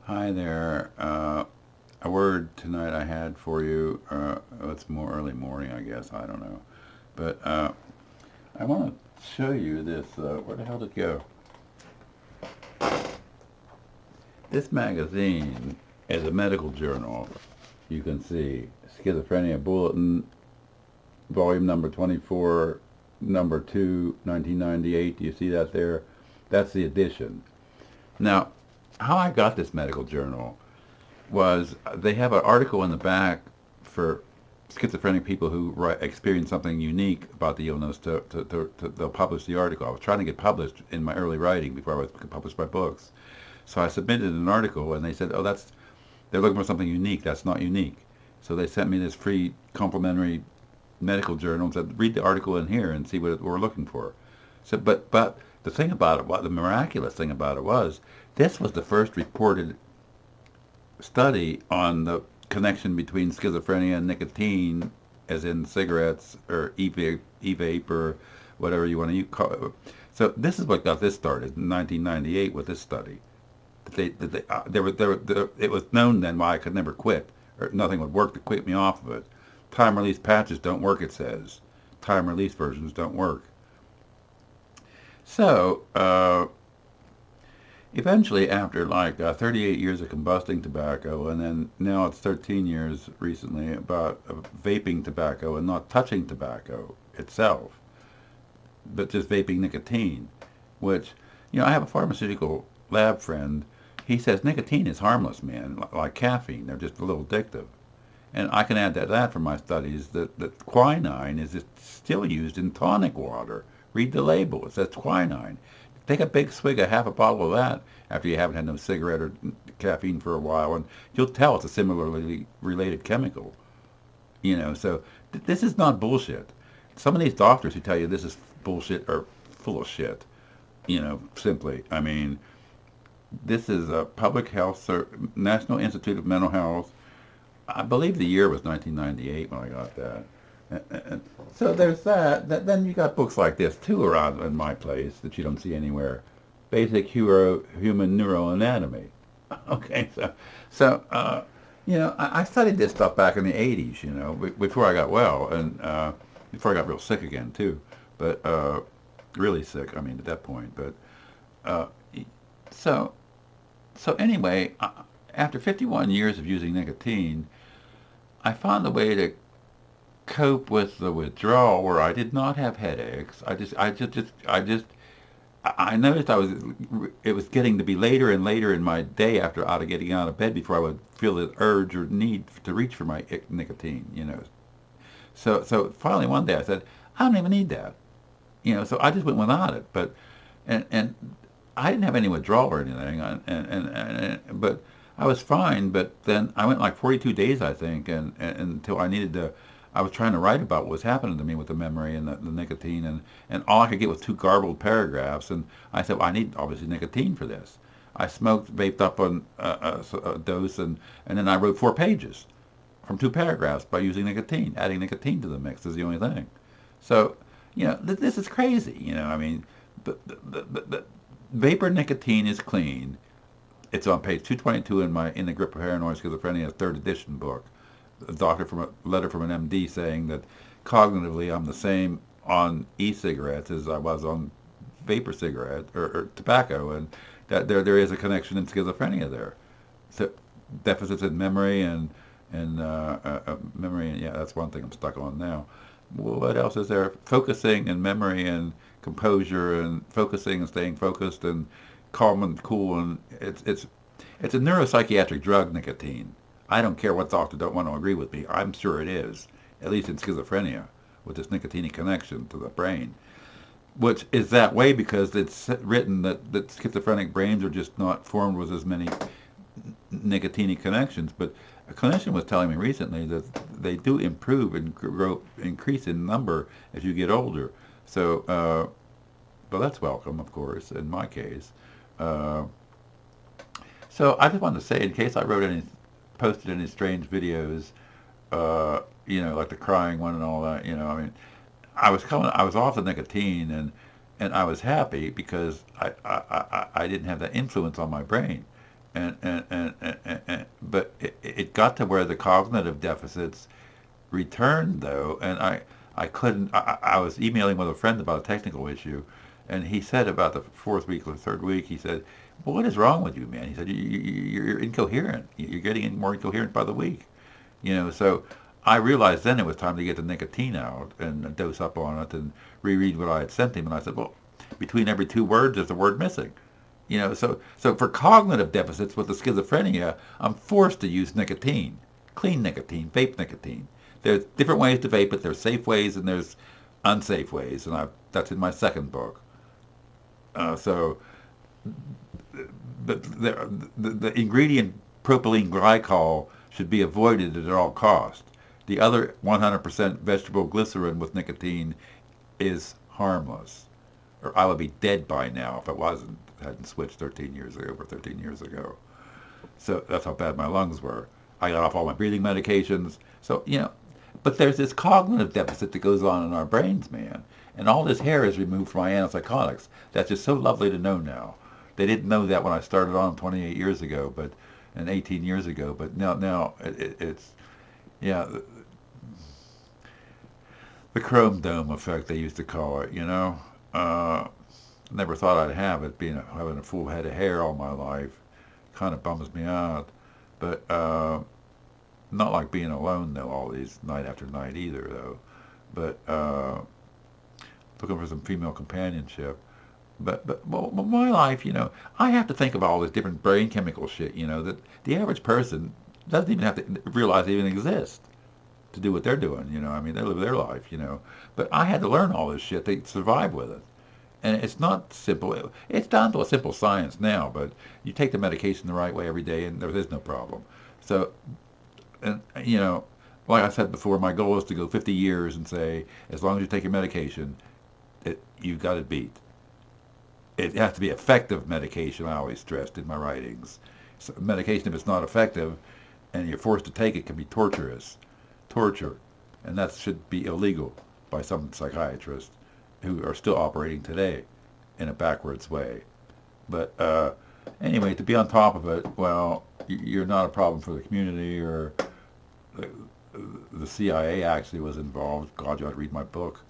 Hi there. A word tonight I had for you. It's more early morning, I guess. I don't know. But I want to show you this. Where the hell did it go? This magazine is a medical journal. You can see Schizophrenia Bulletin, volume number 24, number 2, 1998. Do you see that there? That's the edition. Now, how I got this medical journal was they have an article in the back for schizophrenic people who experience something unique about the illness. They'll publish the article. I was trying to get published in my early writing before I was published my books. So I submitted an article, and they said, "Oh, they're looking for something unique. That's not unique." So they sent me this free complimentary medical journal and said, "Read the article in here and see what we're looking for." So, but the thing about it, what the miraculous thing about it was, this was the first reported study on the connection between schizophrenia and nicotine, as in cigarettes or e-vape or whatever you want to call it. So this is what got this started in 1998 with this study. It was known then why I could never quit, or nothing would work to quit me off of it. Time release patches don't work, it says. Time release versions don't work. So, eventually, after like 38 years of combusting tobacco, and then now it's 13 years recently about vaping tobacco and not touching tobacco itself, but just vaping nicotine, which, I have a pharmaceutical lab friend. He says nicotine is harmless, man, like caffeine. They're just a little addictive. And I can add to that from my studies that quinine is still used in tonic water. Read the label. It says quinine. Take a big swig of half a bottle of that after you haven't had no cigarette or caffeine for a while, and you'll tell it's a similarly related chemical. So this is not bullshit. Some of these doctors who tell you this is bullshit are full of shit. Simply. I mean, this is a public health, National Institute of Mental Health. I believe the year was 1998 when I got that. And so there's that. Then you got books like this too around in my place that you don't see anywhere. Basic Human Neuroanatomy. Okay, I studied this stuff back in the 80s, before I got well, and before I got real sick again too. But really sick, I mean, at that point. But uh, so anyway, after 51 years of using nicotine, I found a way to cope with the withdrawal where I did not have headaches. I noticed it was getting to be later and later in my day after getting out of bed before I would feel the urge or need to reach for my nicotine. So finally one day I said, I don't even need that. So I just went without it. But and I didn't have any withdrawal or anything, but I was fine. But then I went like 42 days, I think, and until I needed to. I was trying to write about what was happening to me with the memory and the nicotine, and all I could get was two garbled paragraphs. And I said, well, I need obviously nicotine for this. I smoked, vaped up on a dose, and then I wrote 4 pages from 2 paragraphs by using nicotine. Adding nicotine to the mix is the only thing. So, this is crazy. I mean, the vapor nicotine is clean. It's on page 222 in the Grip of Paranoid Schizophrenia 3rd edition book. A letter from an MD saying that cognitively I'm the same on e-cigarettes as I was on vapor cigarette or tobacco, and that there is a connection in schizophrenia there. So deficits in memory and memory, and yeah, that's one thing I'm stuck on now. What else is there? Focusing and memory and composure and focusing and staying focused and calm and cool, and it's a neuropsychiatric drug, nicotine. I don't care what doctor don't want to agree with me. I'm sure it is, at least in schizophrenia, with this nicotine connection to the brain, which is that way because it's written that schizophrenic brains are just not formed with as many nicotine connections. But a clinician was telling me recently that they do improve and increase in number as you get older. So, but that's welcome, of course, in my case. Uh, so I just wanted to say, in case I posted any strange videos, like the crying one and all that. I mean, I was off the nicotine, and I was happy because I didn't have that influence on my brain, But it got to where the cognitive deficits returned though, and I couldn't. I was emailing with a friend about a technical issue, and he said about the fourth week or third week, he said, "Well, what is wrong with you, man?" He said, "You're incoherent. You're getting more incoherent by the week." So I realized then it was time to get the nicotine out and dose up on it and reread what I had sent him. And I said, well, between every two words, there's a word missing. So for cognitive deficits with the schizophrenia, I'm forced to use nicotine, clean nicotine, vape nicotine. There's different ways to vape it. There's safe ways and there's unsafe ways, and that's in my second book. So the ingredient propylene glycol should be avoided at all costs. The other 100% vegetable glycerin with nicotine is harmless. Or I would be dead by now if I hadn't switched 13 years ago, over 13 years ago. So that's how bad my lungs were. I got off all my breathing medications. So, but there's this cognitive deficit that goes on in our brains, man. And all this hair is removed from my antipsychotics. That's just so lovely to know now. They didn't know that when I started on 28 years ago, and 18 years ago. But now it's, yeah, the chrome dome effect, they used to call it, Never thought I'd have it, having a full head of hair all my life. Kind of bums me out. But not like being alone, though, all these night after night either, though. But looking for some female companionship. But my life, I have to think of all this different brain chemical shit, that the average person doesn't even have to realize they even exist to do what they're doing, I mean, they live their life, But I had to learn all this shit to survive with it. And it's not simple. It's down to a simple science now, but you take the medication the right way every day and there is no problem. So, and like I said before, my goal is to go 50 years and say, as long as you take your medication, you've got it beat. It has to be effective medication, I always stressed in my writings. So medication, if it's not effective and you're forced to take it, can be torture. And that should be illegal by some psychiatrists who are still operating today in a backwards way. But anyway, to be on top of it, well, you're not a problem for the community, or the CIA actually was involved. God, you ought to read my book.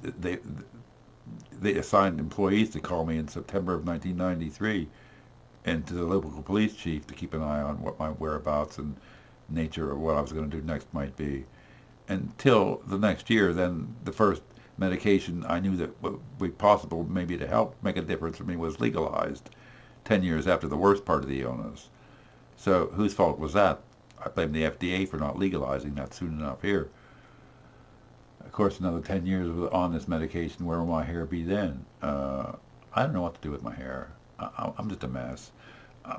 They assigned employees to call me in September of 1993 and to the local police chief to keep an eye on what my whereabouts and nature of what I was going to do next might be. Until the next year, then the first medication I knew that would be possible maybe to help make a difference for me was legalized 10 years after the worst part of the illness. So whose fault was that? I blame the FDA for not legalizing that soon enough here. Of course, another 10 years on this medication, where will my hair be then? I don't know what to do with my hair. I'm just a mess.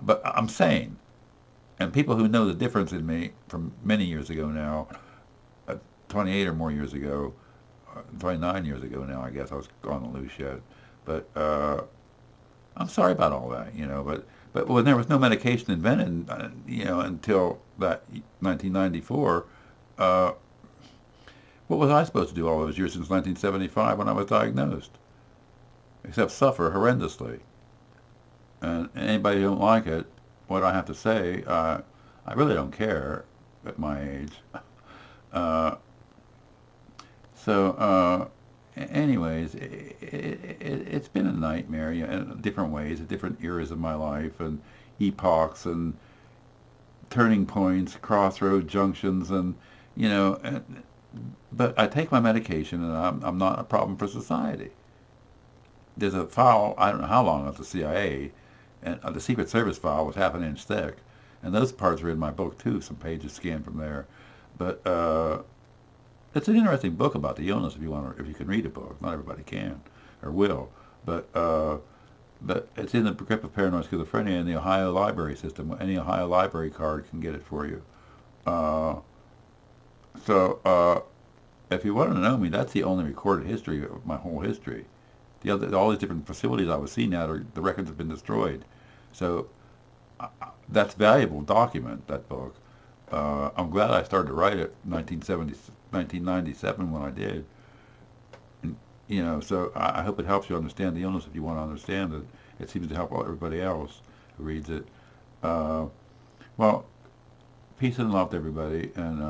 But I'm sane. And people who know the difference in me from many years ago now, 28 or more years ago, 29 years ago now, I guess, I was on the loose yet. But I'm sorry about all that, But when there was no medication invented, until that 1994, what was I supposed to do all those years since 1975 when I was diagnosed? Except suffer horrendously. And anybody who don't like it, what I have to say, I really don't care at my age. Anyways, it's been a nightmare, in different ways, at different eras of my life, and epochs, and turning points, crossroad junctions, and but I take my medication, and I'm not a problem for society. There's a file, I don't know how long, at the CIA, and the Secret Service file was half an inch thick, and those parts are in my book too, some pages scanned from there. But it's an interesting book about the illness if you can read a book. Not everybody can or will, but it's in the grip of paranoid schizophrenia in the Ohio library system. Any Ohio library card can get it for you. If you want to know me, that's the only recorded history of my whole history. All these different facilities I was seen at, the records have been destroyed. So that's valuable document, that book. I'm glad I started to write it in 1997 when I did. And, so I hope it helps you understand the illness if you want to understand it. It seems to help everybody else who reads it. Uh, well, peace and love to everybody, and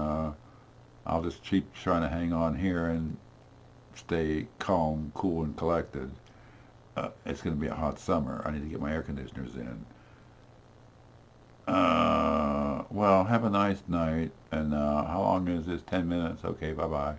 I'll just keep trying to hang on here and stay calm, cool, and collected. It's going to be a hot summer. I need to get my air conditioners in. Well, have a nice night. And how long is this? 10 minutes? Okay, bye-bye.